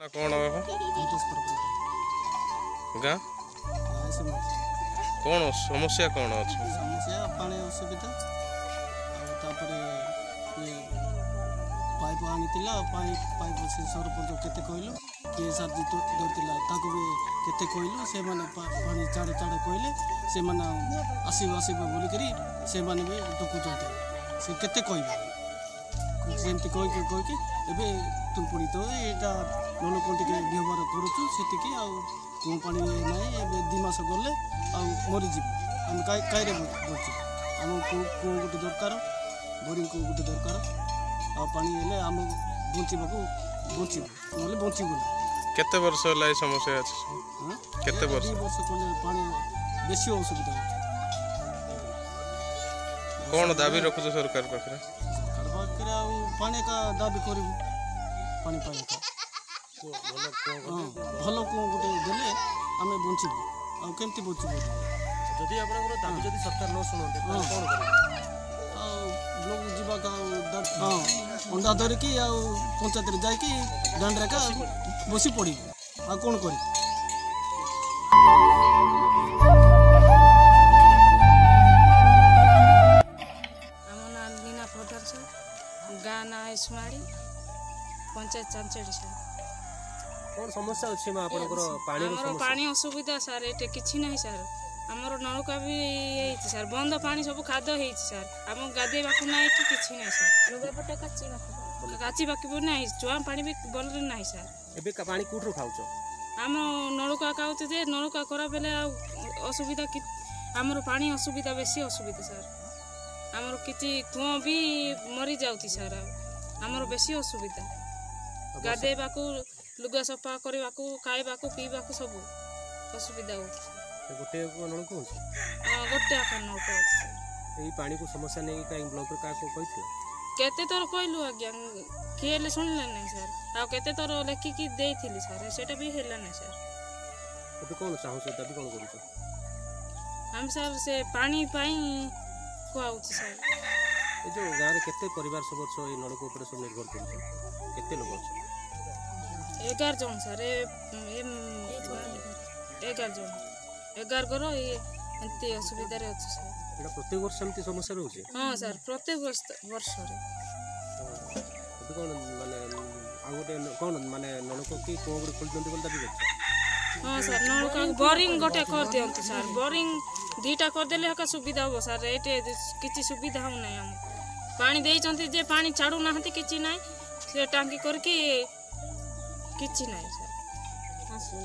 कौन गाँ कौन समस्या कौन अच्छी समस्या पानी असुविधा पाइप आनी पाइप से सरपंच केते कहलु किए सार धरला ताको भी केते कहलु से माने पानी चाड़े चाड़े कहले से माने आसब बोलिक से माने भी दुखुचंती से केते कहबे सेमती कहीकि एबे तुम पुणी तो यहाँ नलकूप टे व्यवहार करुचु से कूँ पानी ना ए 2 मास गले मरीज आम कहीं बचु आम कूँ गोटे दरकार बोरिंग को गोटे दरकार पानी हेले आम बचवा बचबू ना बचबू केते वर्ष है समस्या अच्छी केते वर्ष 2 वर्ष कले पानी बेसी असुविधा कौन दाबी रखुच सरकार पाखे पानी का दाबी करूँ पानी का भल कूँ गोटे देले आम बचबू आमती बचबू जदि दाबी जदि सरकार न शुणते कौन लोग जीवा अंडा धरिकी पंचायत जाकि दांडे का बसी पड़ी आ कौन कर गाँ ना इसमाड़ी पंचायत चांचेड़ी सर कौन समस्या अच्छी पानी असुविधा सर ये किसी ना सर आमर नलका भी सर बंद पानी सब खाद हो सर आम गाधेवा ना कि ना सर काची बाकी ना चुआ पानी भी भल ना सर एबे पानी कौटू खाऊच आम नलका खाऊे जे नलका खराब बेले असुविधा आमर पानी असुविधा बेसी असुविधा सर आमर किसी कूँ भी मरी जाऊँगी सर आमर बेसी असुविधा गाधेवा लुगा सफा करने खावा पीवा सब असुविधा हो गोटे नलकूप गोटे आकार नलका यही पानी को समस्या नहीं कहीं ब्लॉक क्या केते थर कहलु आज्ञा किए शुणिले ना सर आते थर लेखिकी देती सर सेटा भी है ना सर अब कौन चाहूँ दाबी कौन कर हम सर से पानी कहूँ सर ये जो गाँव में केते परिवार सब ये नलकूप पर सब निर्भर कर केते लोग 11 जन सर 11 जन 11 घर ये असुविधा अच्छे सर प्रत्येक वर्ष एमती समस्या रोचे हाँ सर प्रत्येक वर्ष कौन माने आगोटे कौन माने नलकूप की कौन गोटे खोल दिखते दाबी कर हाँ सर नलका बोरिंग गोटे कर दिखते सर बोरिंग 2टा करदेले हका सुविधा हो सर ये किसी सुविधा हो ना आम पानी देइचंती जे पानी छाड़ू ना किसी ना से टांकी करके किसी ना सर